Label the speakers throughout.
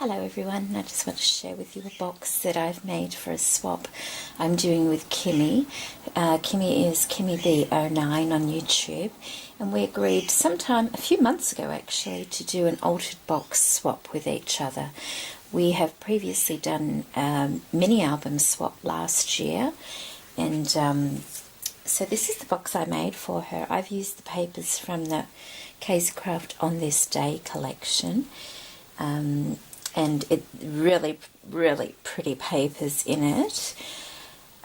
Speaker 1: Hello everyone, I just want to share with you a box that I've made for a swap I'm doing with Kimi. Kimi is Kimi B09 on YouTube, and we agreed sometime a few months ago actually to do an altered box swap with each other. We have previously done a mini album swap last year, and so this is the box I made for her. I've used the papers from the Casey Craft On This Day collection. And it really pretty papers in it.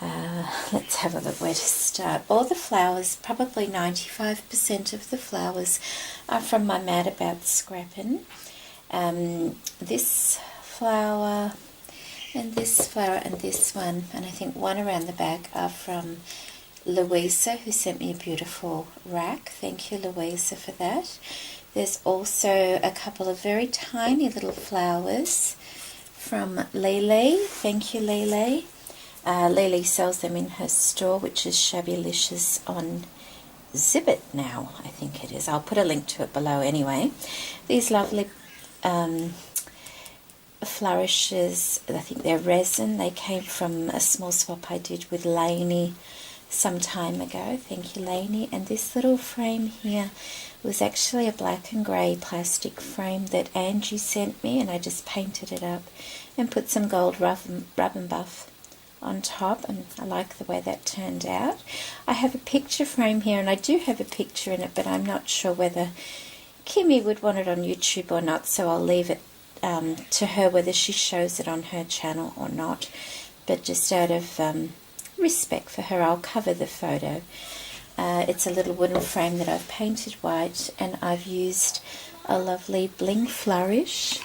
Speaker 1: Let's have a look where to start. All the flowers, probably 95% of the flowers, are from my Mad About Scrappin'. This flower and this flower and this one, and I think one around the back, are from Louisa, who sent me a beautiful rack. Thank you, Louisa, for that. There's also a couple of very tiny little flowers from Lele. Thank you, Lele. Lele sells them in her store, which is Shabbylicious on Zibbit now, I think it is. I'll put a link to it below anyway. These lovely flourishes, I think they're resin. They came from a small swap I did with Lainey some time ago. Thank you, Lainey. And this little frame here was actually a black and grey plastic frame that Angie sent me, and I just painted it up and put some gold rub and buff on top, and I like the way that turned out. I have a picture frame here, and I do have a picture in it, but I'm not sure whether Kimi would want it on YouTube or not, so I'll leave it to her whether she shows it on her channel or not. But just out of respect for her, I'll cover the photo. It's a little wooden frame that I've painted white, and I've used a lovely bling flourish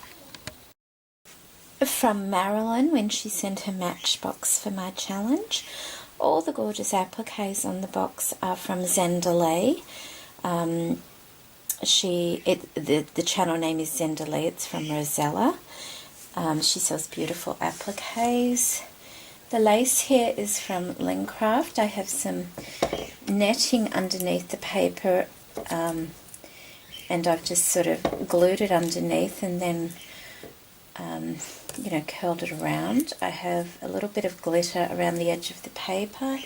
Speaker 1: from Marilyn when she sent her Matchbox for my challenge. All the gorgeous appliques on the box are from Zendelay. The channel name is Zendelay. It's from Rosella. She sells beautiful appliques. The lace here is from Lincraft. I have some netting underneath the paper, and I've just sort of glued it underneath and then curled it around. I have a little bit of glitter around the edge of the paper.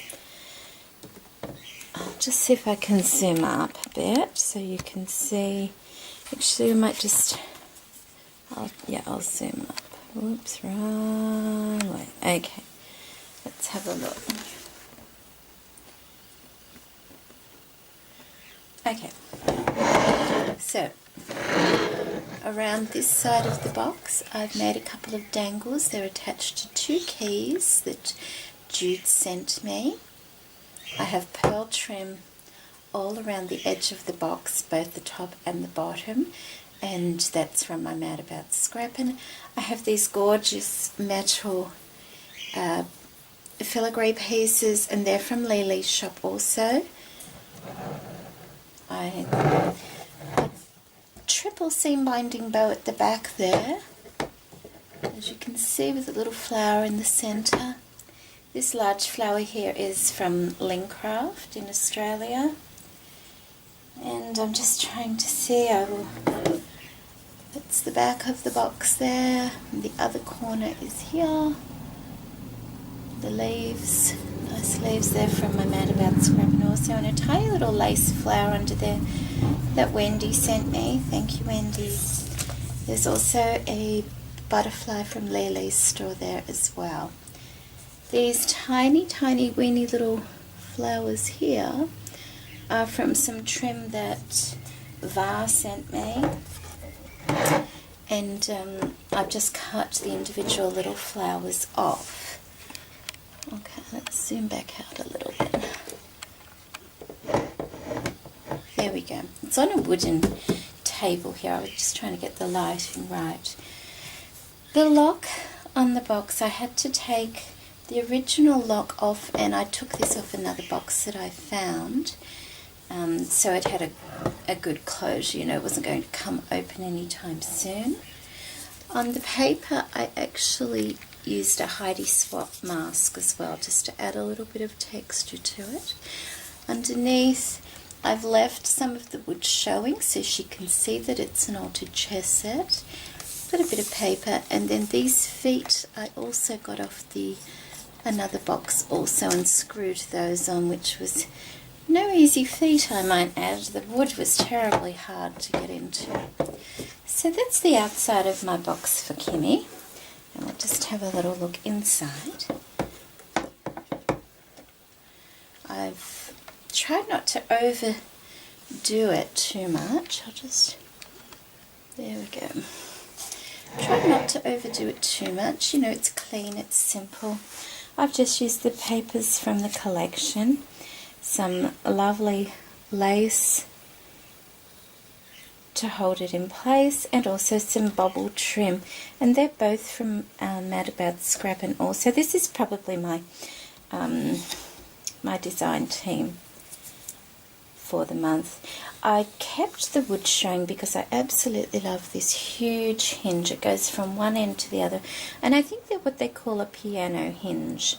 Speaker 1: I'll just see if I can zoom up a bit so you can see. Actually, we might just, I'll zoom up. Whoops, wrong way. Okay. Let's have a look. Okay, so around this side of the box I've made a couple of dangles. They're attached to two keys that Jude sent me. I have pearl trim all around the edge of the box, both the top and the bottom, and that's from my Mad About Scrappin'. I have these gorgeous metal filigree pieces, and they're from Lily's shop also. A triple seam binding bow at the back there, as you can see, with a little flower in the centre. This large flower here is from Lincraft in Australia, and I'm just trying to see. That's the back of the box there, and the other corner is here. The leaves, nice leaves there from my Mad About Scrappin' also, and a tiny little lace flower under there that Wendy sent me. Thank you, Wendy. There's also a butterfly from Lily's store there as well. These tiny weeny little flowers here are from some trim that Va sent me, and I've just cut the individual little flowers off. Okay, let's zoom back out a little bit. There we go. It's on a wooden table here. I was just trying to get the lighting right. The lock on the box, I had to take the original lock off, and I took this off another box that I found. So it had a good closure, it wasn't going to come open anytime soon. On the paper, I actually used a Heidi Swap mask as well, just to add a little bit of texture to it. Underneath, I've left some of the wood showing so she can see that it's an altered chess set. got a bit of paper, and then these feet I also got off another box also and screwed those on, which was no easy feat, I might add. The wood was terribly hard to get into. So that's the outside of my box for Kimi, and we'll just have a little look inside. I've tried not to overdo it too much. There we go. Try not to overdo it too much. You know, it's clean, it's simple. I've just used the papers from the collection, some lovely lace to hold it in place, and also some bobble trim, and they're both from Mad About Scrap. And also this is probably my my design team for the month. I kept the wood string because I absolutely love this huge hinge. It goes from one end to the other, and I think they're what they call a piano hinge.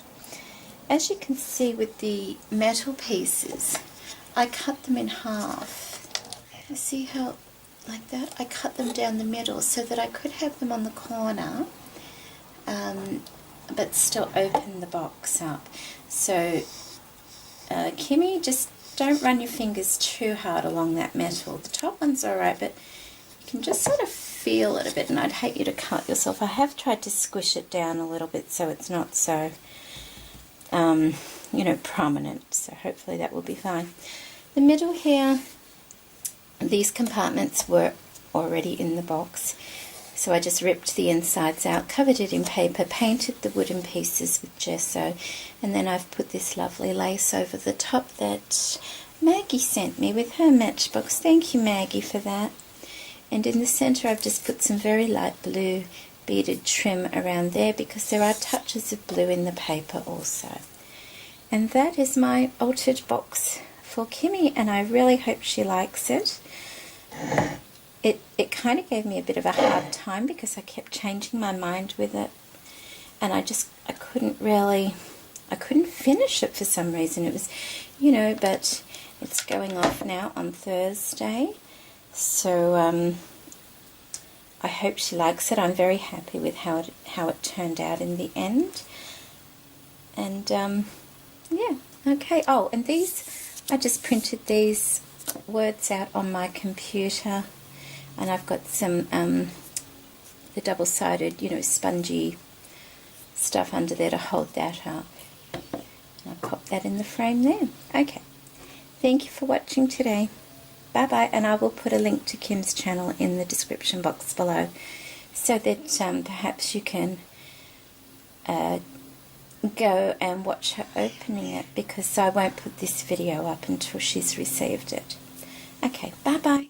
Speaker 1: As you can see with the metal pieces, I cut them in half. You see how, like that? I cut them down the middle so that I could have them on the corner, but still open the box up. So Kimi, just don't run your fingers too hard along that metal. The top one's alright, but you can just sort of feel it a bit, and I'd hate you to cut yourself. I have tried to squish it down a little bit so it's not so, you know, prominent, so hopefully that will be fine. The middle here, these compartments were already in the box, so I just ripped the insides out, covered it in paper, painted the wooden pieces with gesso, and then I've put this lovely lace over the top that Maggie sent me with her matchbox. Thank you, Maggie, for that. And in the center I've just put some very light blue beaded trim around there because there are touches of blue in the paper also. And that is my altered box for Kimi, and I really hope she likes it. It kind of gave me a bit of a hard time because I kept changing my mind with it, and I couldn't finish it for some reason. It was, you know, but it's going off now on Thursday, so I hope she likes it. I'm very happy with how it turned out in the end. And yeah, okay. Oh, and these, I just printed these words out on my computer, and I've got some the double-sided, you know, spongy stuff under there to hold that up. And I'll pop that in the frame there. Okay, thank you for watching today. Bye bye, and I will put a link to Kim's channel in the description box below so that perhaps you can go and watch her opening it, because I won't put this video up until she's received it. Okay, bye bye.